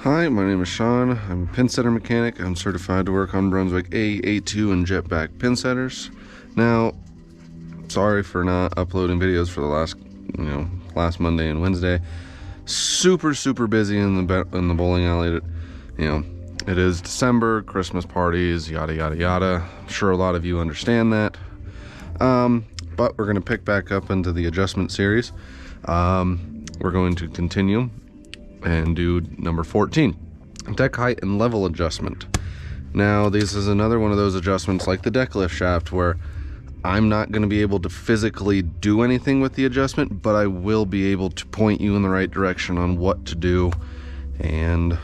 Hi, my name is Sean. I'm a pinsetter mechanic. I'm certified to work on Brunswick A, A2, and jetback pinsetters. Now, sorry for not uploading videos for the last Monday and Wednesday. Super busy in the bowling alley. It is December, Christmas parties, yada yada yada. I'm sure a lot of you understand that. But we're going to pick back up into the adjustment series. We're going to continue and do number 14, deck height and level adjustment. Now, this is another one of those adjustments like the deck lift shaft where I'm not going to be able to physically do anything with the adjustment, but I will be able to point you in the right direction on what to do, and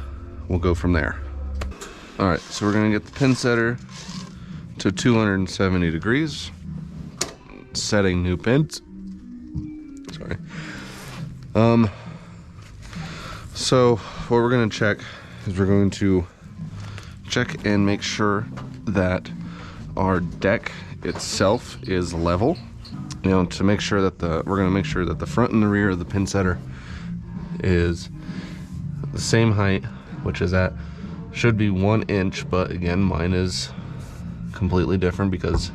we'll go from there. All right, so we're going to get the pin setter to 270 degrees, setting new pins. Sorry. So what we're going to check is we're going to check and make sure that our deck itself is level. To make sure that we're going to make sure that the front and the rear of the pin setter is the same height, which is should be 1 inch, but again, mine is completely different because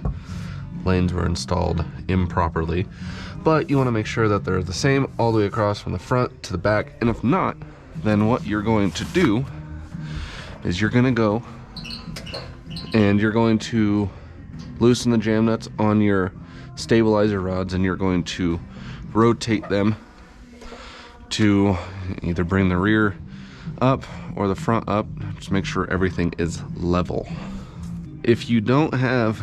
lanes were installed improperly. But you want to make sure that they're the same all the way across from the front to the back, and if not, then what you're going to do is you're going to go and you're going to loosen the jam nuts on your stabilizer rods, and you're going to rotate them to either bring the rear up or the front up. Just make sure everything is level. If you don't have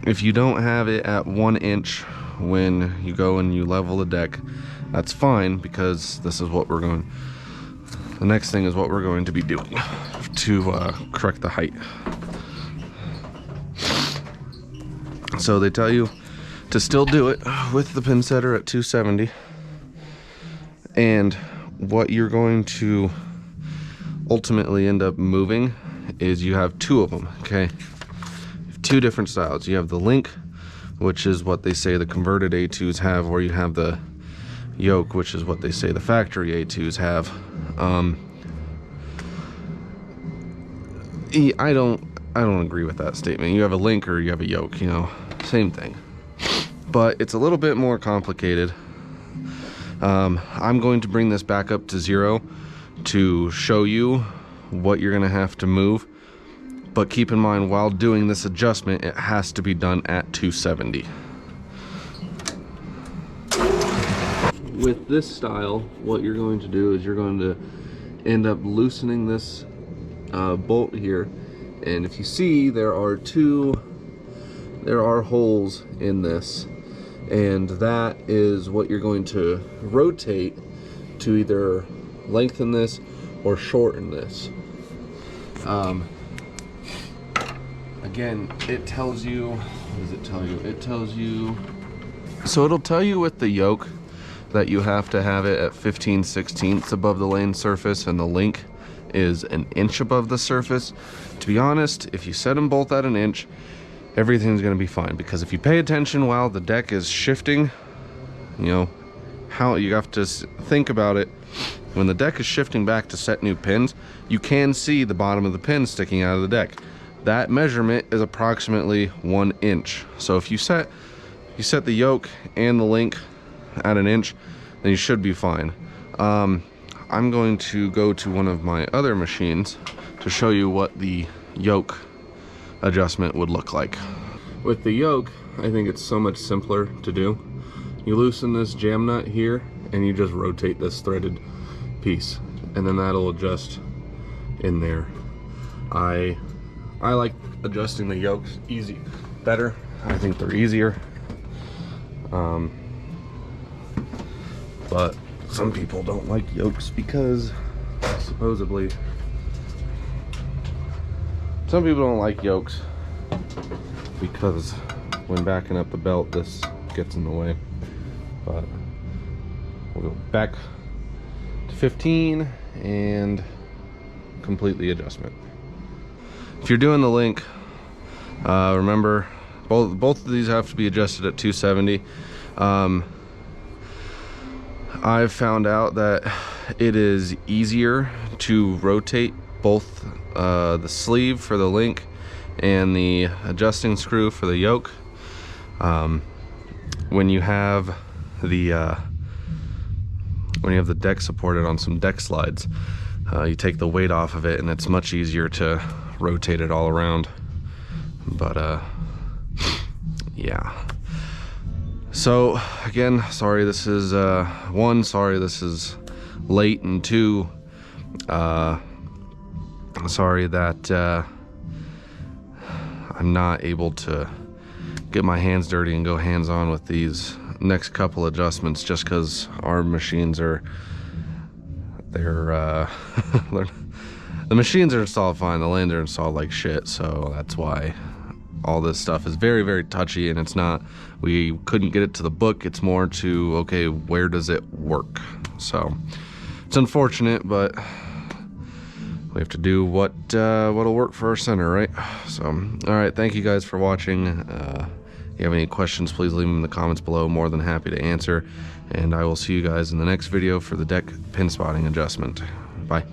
it at 1 inch when you go and you level the deck, that's fine, because this is what the next thing is what we're going to be doing to correct the height. So they tell you to still do it with the pin setter at 270, and what you're going to ultimately end up moving is you have two of them, okay? You have two different styles. You have the link, which is what they say the converted A2s have, or you have the yoke, which is what they say the factory A2s have. I don't agree with that statement. You have a link or you have a yoke, same thing. But it's a little bit more complicated. I'm going to bring this back up to 0 to show you what you're gonna have to move. But keep in mind, while doing this adjustment, it has to be done at 270. With this style, what you're going to do is you're going to end up loosening this bolt here, and if you see, there are holes in this, and that is what you're going to rotate to either lengthen this or shorten this. Again, it tells you, what does it tell you? It tells you, so it'll tell you with the yoke that you have to have it at 15/16 above the lane surface, and the link is 1 inch above the surface. To be honest, if you set them both at 1 inch, everything's going to be fine, because if you pay attention while the deck is shifting, how you have to think about it. When the deck is shifting back to set new pins, you can see the bottom of the pin sticking out of the deck. That measurement is approximately 1 inch. So if you set the yoke and the link at 1 inch, then you should be fine. I'm going to go to one of my other machines to show you what the yoke adjustment would look like. With the yoke, I think it's so much simpler to do. You loosen this jam nut here, and you just rotate this threaded piece, and then that'll adjust in there. I like adjusting the yokes better. I think they're easier. But some people don't like yokes because supposedly some people don't like yokes because when backing up the belt, this gets in the way. But we'll go back to 15 and complete the adjustment. If you're doing the link, remember both of these have to be adjusted at 270. I've found out that it is easier to rotate both the sleeve for the link and the adjusting screw for the yoke. When you have the deck supported on some deck slides, you take the weight off of it and it's much easier to rotate it all around. But yeah. So again, sorry this is sorry this is late, and 2, sorry that I'm not able to get my hands dirty and go hands-on with these next couple adjustments, just because our machines are the machines are installed fine, the lanes are installed like shit, so that's why all this stuff is very, very touchy. And it's not, we couldn't get it to the book, it's more to, okay, where does it work? So it's unfortunate, but we have to do what'll work for our center, right? So all right, thank you guys for watching. If you have any questions, please leave them in the comments below. More than happy to answer, and I will see you guys in the next video for the deck pin spotting adjustment. Bye.